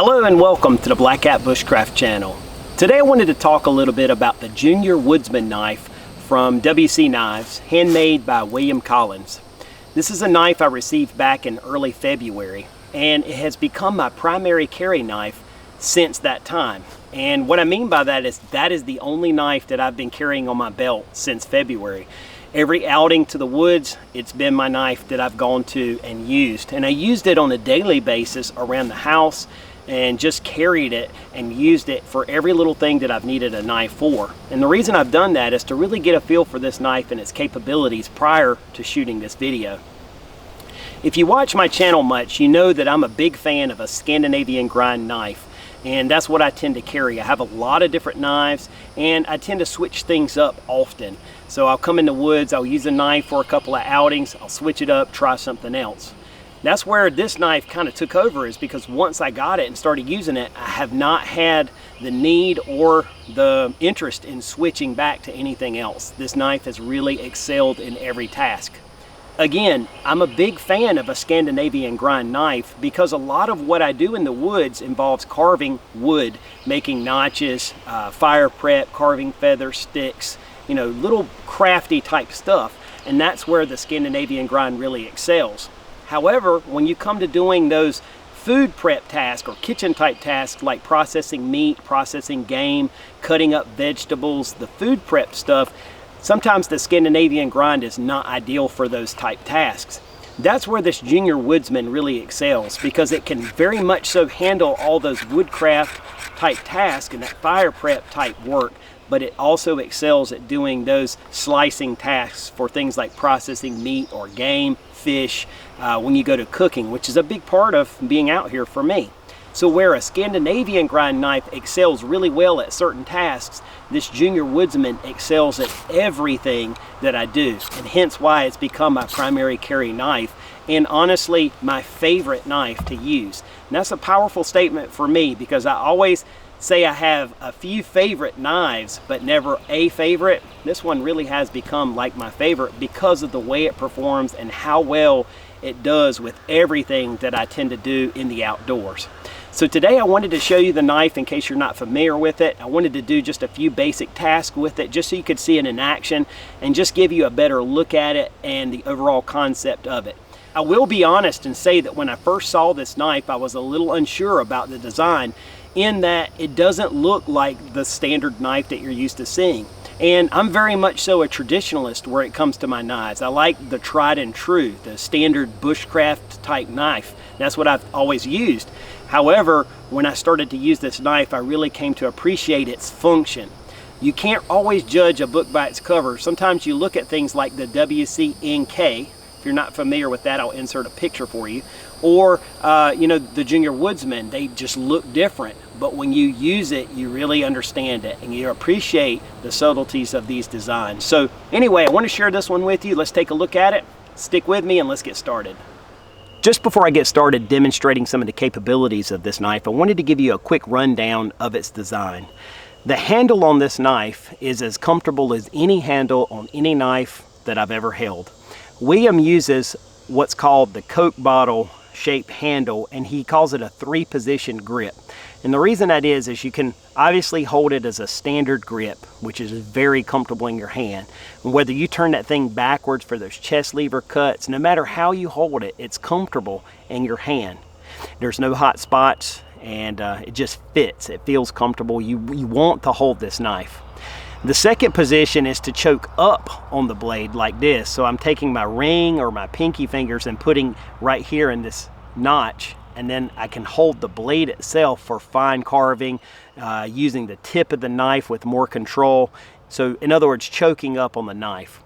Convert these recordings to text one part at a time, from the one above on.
Hello and welcome to the Black Cat Bushcraft channel. Today I wanted to talk a little bit about the Junior Woodsman knife from WC Knives, handmade by William Collins. This is a knife I received back in early February, and it has become my primary carry knife since that time. And what I mean by that is the only knife that I've been carrying on my belt since February. Every outing to the woods, it's been my knife that I've gone to and used. And I used it on a daily basis around the house and just carried it and used it for every little thing that I've needed a knife for. And the reason I've done that is to really get a feel for this knife and its capabilities prior to shooting this video. If you watch my channel much, you know that I'm a big fan of a Scandinavian grind knife. And that's what I tend to carry. I have a lot of different knives and I tend to switch things up often. So I'll come in the woods, I'll use a knife for a couple of outings, I'll switch it up, try something else. That's where this knife kind of took over, is because once I got it and started using it, I have not had the need or the interest in switching back to anything else. This knife has really excelled in every task. Again, I'm a big fan of a Scandinavian grind knife because a lot of what I do in the woods involves carving wood, making notches, fire prep, carving feather sticks, you know, little crafty type stuff. And that's where the Scandinavian grind really excels. However, when you come to doing those food prep tasks or kitchen type tasks like processing meat, processing game, cutting up vegetables, the food prep stuff, sometimes the Scandinavian grind is not ideal for those type tasks. That's where this Junior Woodsman really excels, because it can very much so handle all those woodcraft type tasks and that fire prep type work, but it also excels at doing those slicing tasks for things like processing meat or game, fish, when you go to cooking, which is a big part of being out here for me. So where a Scandinavian grind knife excels really well at certain tasks, this Junior Woodsman excels at everything that I do, and hence why it's become my primary carry knife, and honestly my favorite knife to use. And that's a powerful statement for me, because I always say I have a few favorite knives but never a favorite. This one really has become like my favorite because of the way it performs and how well it does with everything that I tend to do in the outdoors. So today I wanted to show you the knife in case you're not familiar with it. I wanted to do just a few basic tasks with it just so you could see it in action and just give you a better look at it and the overall concept of it. I will be honest and say that when I first saw this knife, I was a little unsure about the design, in that it doesn't look like the standard knife that you're used to seeing. And I'm very much so a traditionalist where it comes to my knives. I like the tried and true, the standard bushcraft type knife. That's what I've always used. However, when I started to use this knife, I really came to appreciate its function. You can't always judge a book by its cover. Sometimes you look at things like the WC NK. If you're not familiar with that, I'll insert a picture for you. Or, you know, the Junior Woodsman, they just look different. But when you use it, you really understand it and you appreciate the subtleties of these designs. So anyway, I want to share this one with you. Let's take a look at it. Stick with me and let's get started. Just before I get started demonstrating some of the capabilities of this knife, I wanted to give you a quick rundown of its design. The handle on this knife is as comfortable as any handle on any knife that I've ever held. William uses what's called the Coke bottle shaped handle, and he calls it a 3-position grip. And the reason that is you can obviously hold it as a standard grip, which is very comfortable in your hand. And whether you turn that thing backwards for those chest lever cuts, no matter how you hold it, it's comfortable in your hand. There's no hot spots, and it just fits. It feels comfortable. You want to hold this knife. The second position is to choke up on the blade like this. So I'm taking my ring or my pinky fingers and putting right here in this notch, and then I can hold the blade itself for fine carving, using the tip of the knife with more control. So in other words, choking up on the knife.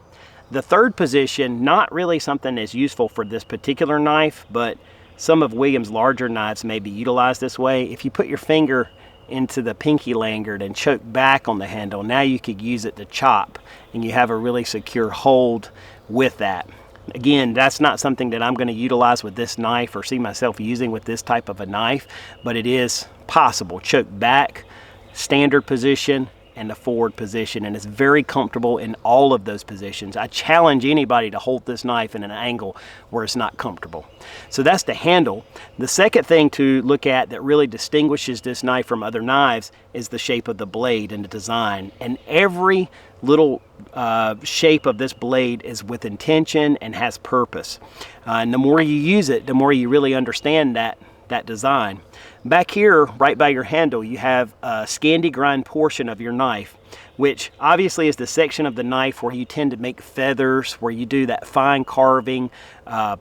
The third position, not really something that's useful for this particular knife, but some of William's larger knives may be utilized this way. If you put your finger into the pinky lanyard and choke back on the handle, now you could use it to chop, and you have a really secure hold with that. Again, that's not something that I'm going to utilize with this knife or see myself using with this type of a knife, but it is possible. Choke back, standard position, and the forward position, and it's very comfortable in all of those positions. I challenge anybody to hold this knife in an angle where it's not comfortable. So that's the handle. The second thing to look at that really distinguishes this knife from other knives is the shape of the blade and the design. And every little shape of this blade is with intention and has purpose. And the more you use it, the more you really understand that design. Back here, right by your handle, you have a Scandi grind portion of your knife, which obviously is the section of the knife where you tend to make feathers, where you do that fine carving,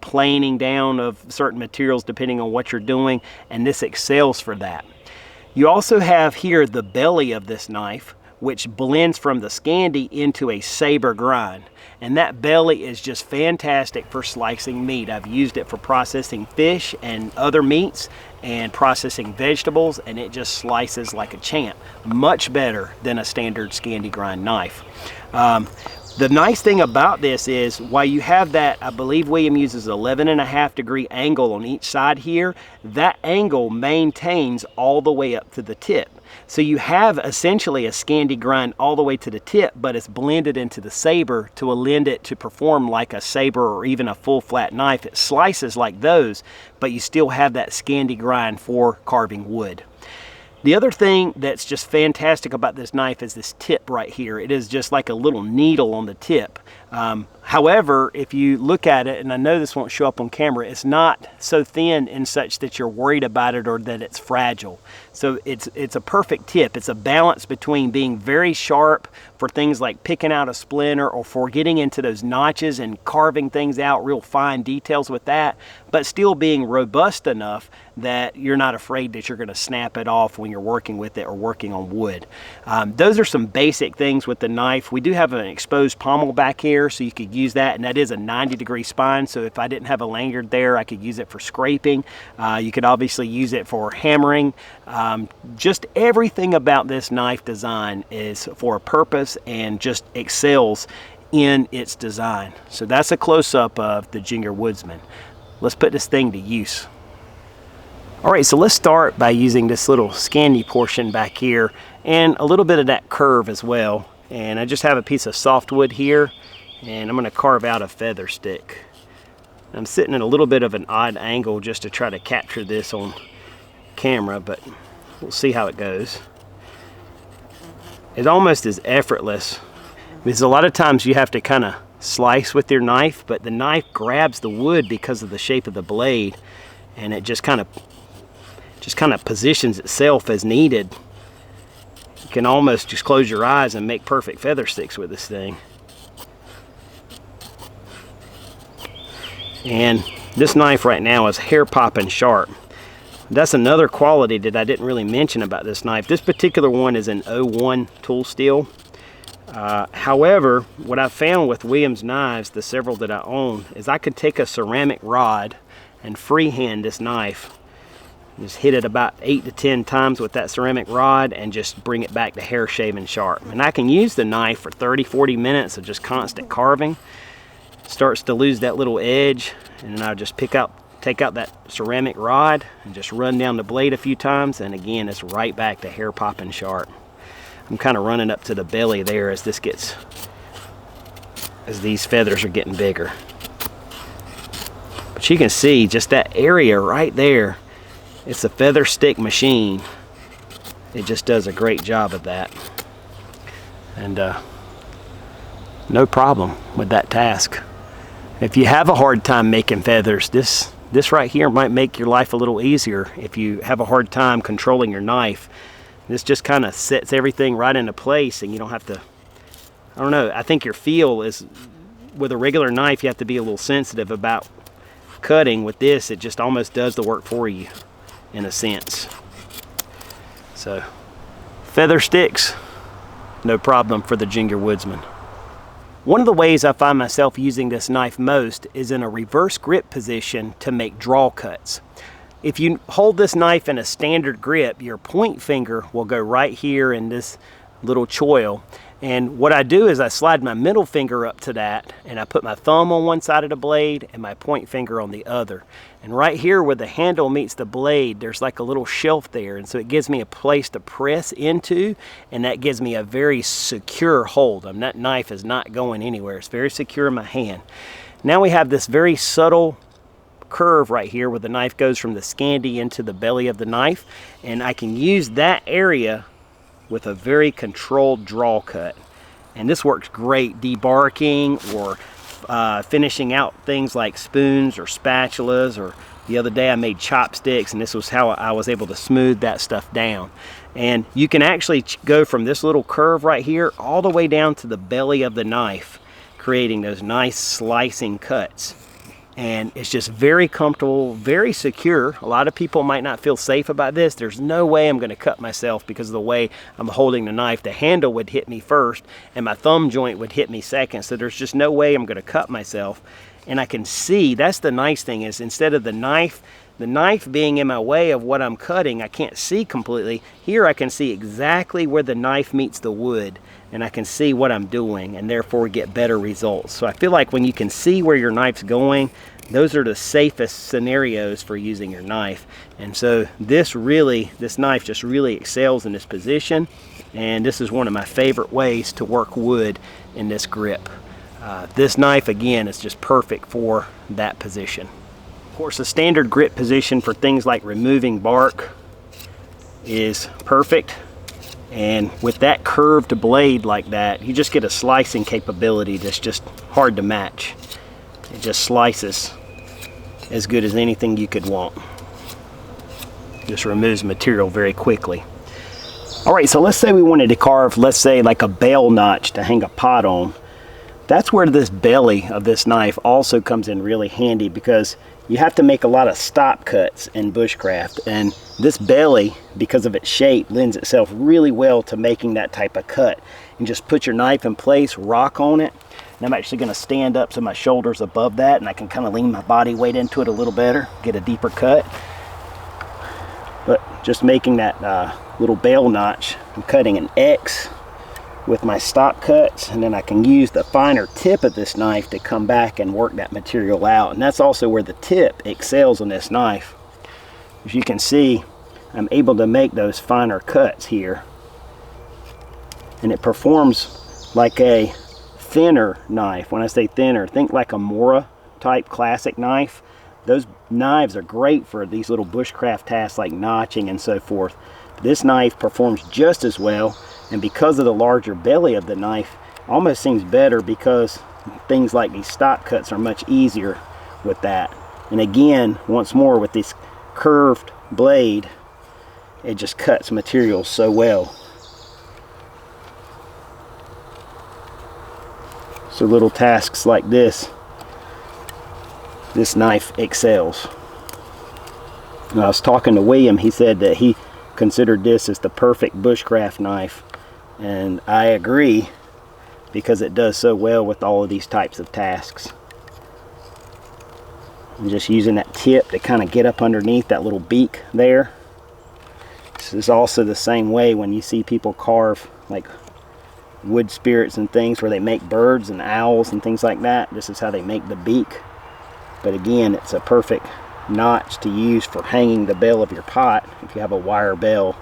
planing down of certain materials depending on what you're doing, and this excels for that. You also have here the belly of this knife, which blends from the Scandi into a saber grind. And that belly is just fantastic for slicing meat. I've used it for processing fish and other meats and processing vegetables, and it just slices like a champ. Much better than a standard Scandi grind knife. The nice thing about this is, while you have that, I believe William uses 11.5 degree angle on each side here, that angle maintains all the way up to the tip. So you have essentially a Scandi grind all the way to the tip, but it's blended into the saber to lend it to perform like a saber or even a full flat knife. It slices like those, but you still have that Scandi grind for carving wood. The other thing that's just fantastic about this knife is this tip right here. It is just like a little needle on the tip. However, if you look at it, and I know this won't show up on camera, it's not so thin and such that you're worried about it or that it's fragile. So it's a perfect tip. It's a balance between being very sharp for things like picking out a splinter or for getting into those notches and carving things out, real fine details with that, but still being robust enough that you're not afraid that you're going to snap it off when you're working with it or working on wood. Those are some basic things with the knife. We do have an exposed pommel back here, so you could use that, and that is a 90-degree spine, so if I didn't have a lanyard there, I could use it for scraping. You could obviously use it for hammering. Just everything about this knife design is for a purpose and just excels in its design. So that's a close-up of the Junior Woodsman. Let's put this thing to use. Alright, so let's start by using this little Scandi portion back here and a little bit of that curve as well. And I just have a piece of softwood here, and I'm going to carve out a feather stick. I'm sitting at a little bit of an odd angle just to try to capture this on camera, but we'll see how it goes. It almost is effortless, because a lot of times you have to kind of slice with your knife, but the knife grabs the wood because of the shape of the blade, and it just kind of positions itself as needed. You can almost just close your eyes and make perfect feather sticks with this thing. And this knife right now is hair popping sharp. That's another quality that I didn't really mention about this knife. This particular one is an 01 tool steel. However, what I've found with Williams knives, the several that I own, is I could take a ceramic rod and freehand this knife. Just hit it about 8 to 10 times with that ceramic rod and just bring it back to hair shaving sharp. And I can use the knife for 30-40 minutes of just constant carving. Starts to lose that little edge, and then I just take out that ceramic rod and just run down the blade a few times, and again it's right back to hair popping sharp. I'm kind of running up to the belly there as these feathers are getting bigger. But you can see just that area right there. It's a feather stick machine. It just does a great job of that. And no problem with that task. If you have a hard time making feathers, this right here might make your life a little easier. If you have a hard time controlling your knife, this just kind of sets everything right into place, and you don't have to, I don't know, I think your feel is, with a regular knife you have to be a little sensitive about cutting. With this, it just almost does the work for you in a sense. So feather sticks, no problem for the Junior Woodsman. One of the ways I find myself using this knife most is in a reverse grip position to make draw cuts. If you hold this knife in a standard grip, your point finger will go right here in this little choil, And what I do is I slide my middle finger up to that, and I put my thumb on one side of the blade and my point finger on the other. And right here where the handle meets the blade, there's like a little shelf there, and so it gives me a place to press into, and that gives me a very secure hold. That knife is not going anywhere. It's very secure in my hand. Now we have this very subtle curve right here where the knife goes from the Scandi into the belly of the knife, and I can use that area with a very controlled draw cut. And this works great debarking or finishing out things like spoons or spatulas, or the other day I made chopsticks, and this was how I was able to smooth that stuff down. And you can actually go from this little curve right here all the way down to the belly of the knife, creating those nice slicing cuts. And it's just very comfortable, very secure. A lot of people might not feel safe about this. There's no way I'm going to cut myself because of the way I'm holding the knife. The handle would hit me first and my thumb joint would hit me second. So there's just no way I'm going to cut myself. And I can see, that's the nice thing, is instead of the knife being in my way of what I'm cutting, I can't see completely. Here I can see exactly where the knife meets the wood, and I can see what I'm doing, and therefore get better results. So I feel like when you can see where your knife's going, those are the safest scenarios for using your knife. And so this knife just really excels in this position, and this is one of my favorite ways to work wood in this grip. This knife, again, is just perfect for that position. Of course, the standard grip position for things like removing bark is perfect. And with that curved blade like that, you just get a slicing capability that's just hard to match. It just slices as good as anything you could want. Just removes material very quickly. All right, so let's say we wanted to carve, let's say like a bell notch to hang a pot on. That's where this belly of this knife also comes in really handy, because you have to make a lot of stop cuts in bushcraft, and this belly, because of its shape, lends itself really well to making that type of cut. And just put your knife in place, rock on it, and I'm actually going to stand up so my shoulder's above that, and I can kind of lean my body weight into it a little better, get a deeper cut. But just making that little bell notch, I'm cutting an X with my stop cuts, and then I can use the finer tip of this knife to come back and work that material out. And that's also where the tip excels on this knife. As you can see, I'm able to make those finer cuts here, and it performs like a thinner knife. When I say thinner, think like a Mora type classic knife. Those knives are great for these little bushcraft tasks like notching and so forth. This knife performs just as well, and because of the larger belly of the knife, almost seems better, because things like these stop cuts are much easier with that. And again, once more, with this curved blade, it just cuts material so well. So little tasks like this knife excels. When I was talking to William, he said that he considered this as the perfect bushcraft knife, and I agree, because it does so well with all of these types of tasks. I'm just using that tip to kind of get up underneath that little beak there. This is also the same way when you see people carve like wood spirits and things, where they make birds and owls and things like that. This is how they make the beak. But again, it's a perfect notch to use for hanging the bell of your pot. If you have a wire bell,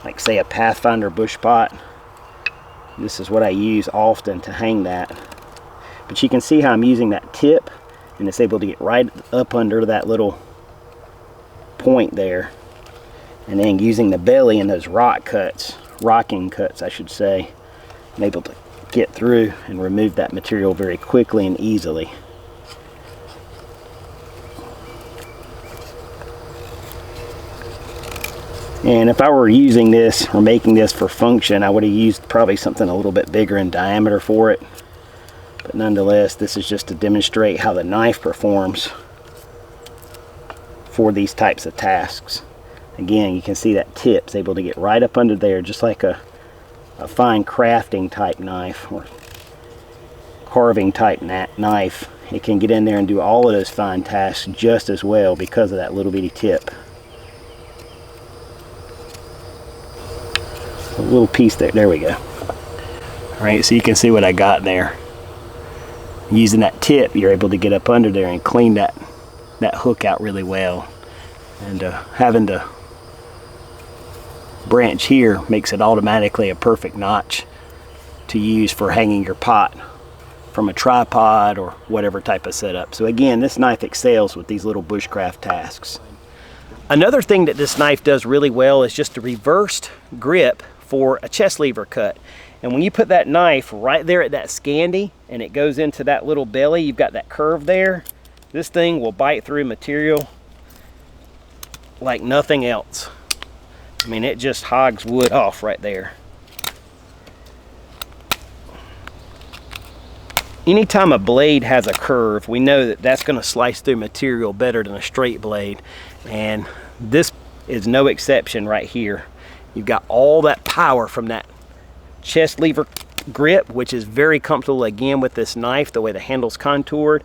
like say a Pathfinder bush pot, this is what I use often to hang that. But you can see how I'm using that tip, and it's able to get right up under that little point there, and then using the belly and those rocking cuts I should say, I'm able to get through and remove that material very quickly and easily. And if I were using this or making this for function, I would have used probably something a little bit bigger in diameter for it. But nonetheless, this is just to demonstrate how the knife performs for these types of tasks. Again, you can see that tip's able to get right up under there, just like a fine crafting type knife or carving type knife. It can get in there and do all of those fine tasks just as well because of that little bitty tip. A little piece there. There we go. Right, so you can see what I got there. Using that tip, you're able to get up under there and clean that hook out really well. And having the branch here makes it automatically a perfect notch to use for hanging your pot from a tripod or whatever type of setup. So again, this knife excels with these little bushcraft tasks. Another thing that this knife does really well is just a reversed grip for a chest lever cut. And when you put that knife right there at that scandy and it goes into that little belly, you've got that curve there, this thing will bite through material like nothing else. I mean, it just hogs wood off right there. Anytime a blade has a curve, we know that that's going to slice through material better than a straight blade. And this is no exception right here. You've got all that power from that chest lever grip, which is very comfortable again with this knife, the way the handle's contoured.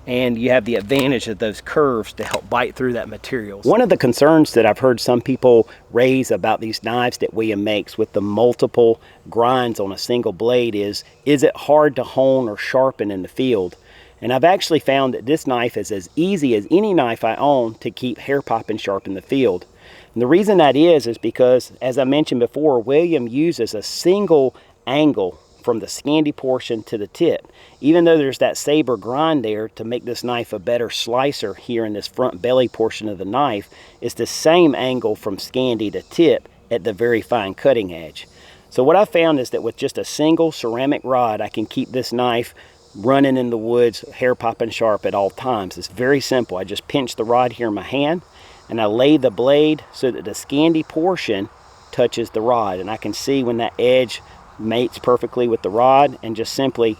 And you have the advantage of those curves to help bite through that material. One of the concerns that I've heard some people raise about these knives that William makes with the multiple grinds on a single blade is it hard to hone or sharpen in the field? And I've actually found that this knife is as easy as any knife I own to keep hair popping sharp in the field. And the reason that is because, as I mentioned before, William uses a single angle from the scandy portion to the tip. Even though there's that saber grind there to make this knife a better slicer here in this front belly portion of the knife, it's the same angle from scandy to tip at the very fine cutting edge. So what I found is that with just a single ceramic rod, I can keep this knife running in the woods, hair popping sharp at all times. It's very simple. I just pinch the rod here in my hand and I lay the blade so that the scandy portion touches the rod, and I can see when that edge mates perfectly with the rod, and just simply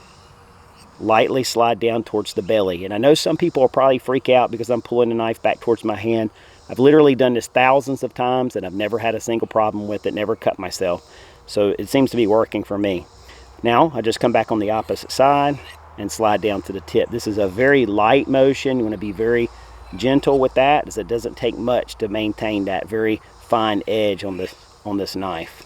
lightly slide down towards the belly. And I know some people will probably freak out because I'm pulling the knife back towards my hand. I've literally done this thousands of times and I've never had a single problem with it, never cut myself. So it seems to be working for me. Now I just come back on the opposite side and slide down to the tip. This is a very light motion. You want to be very gentle with that, as it doesn't take much to maintain that very fine edge on this knife.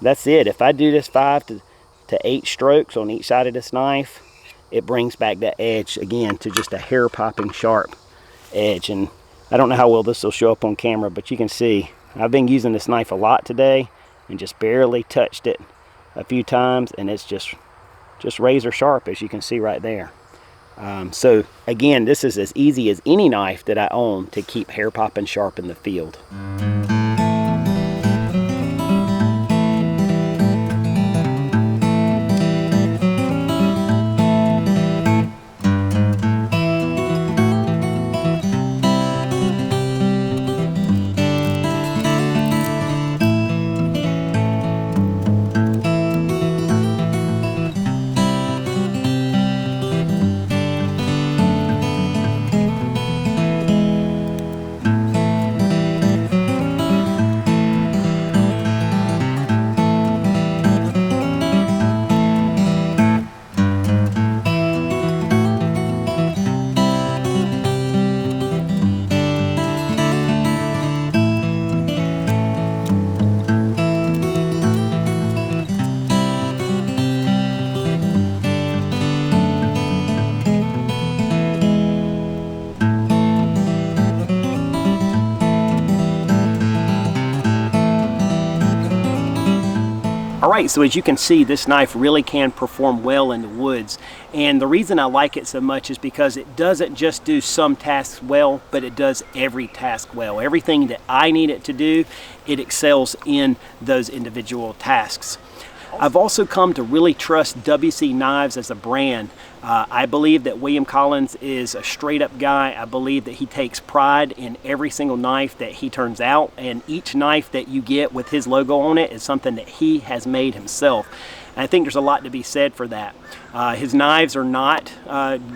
That's it. If I do this 5 to 8 strokes on each side of this knife, it brings back that edge again to just a hair popping sharp edge. And I don't know how well this will show up on camera, but you can see I've been using this knife a lot today and just barely touched it a few times, and it's just razor sharp, as you can see right there. So again, this is as easy as any knife that I own to keep hair popping sharp in the field. Alright, so as you can see, this knife really can perform well in the woods, and the reason I like it so much is because it doesn't just do some tasks well, but it does every task well. Everything that I need it to do, it excels in those individual tasks. I've also come to really trust WC Knives as a brand. I believe that William Collins is a straight up guy. I believe that he takes pride in every single knife that he turns out, and each knife that you get with his logo on it is something that he has made himself. And I think there's a lot to be said for that. His knives are not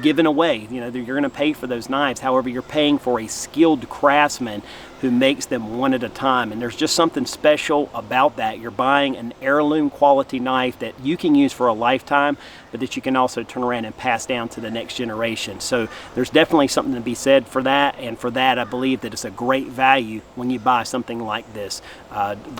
given away. You know, you're going to pay for those knives. However, you're paying for a skilled craftsman who makes them one at a time, and there's just something special about that. You're buying an heirloom quality knife that you can use for a lifetime, but that you can also turn around and pass down to the next generation. So there's definitely something to be said for that, and for that I believe that it's a great value when you buy something like this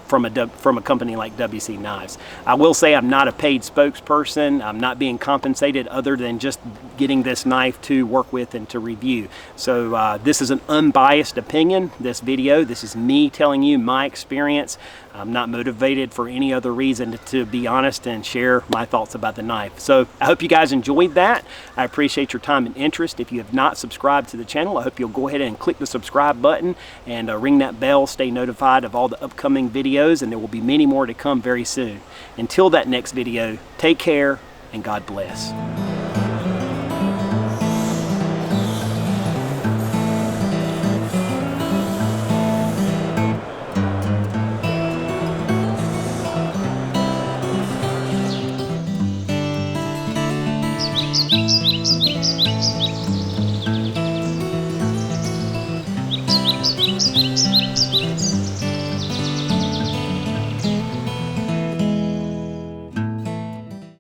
from a company like WC Knives. I will say I'm not a paid spokesperson. I'm not being compensated other than just getting this knife to work with and to review. So this is an unbiased opinion, this video. This is me telling you my experience. I'm not motivated for any other reason to be honest and share my thoughts about the knife. So I hope you guys enjoyed that. I appreciate your time and interest. If you have not subscribed to the channel, I hope you'll go ahead and click the subscribe button and ring that bell, stay notified of all the upcoming videos, and there will be many more to come very soon. Until that next video, take care and God bless.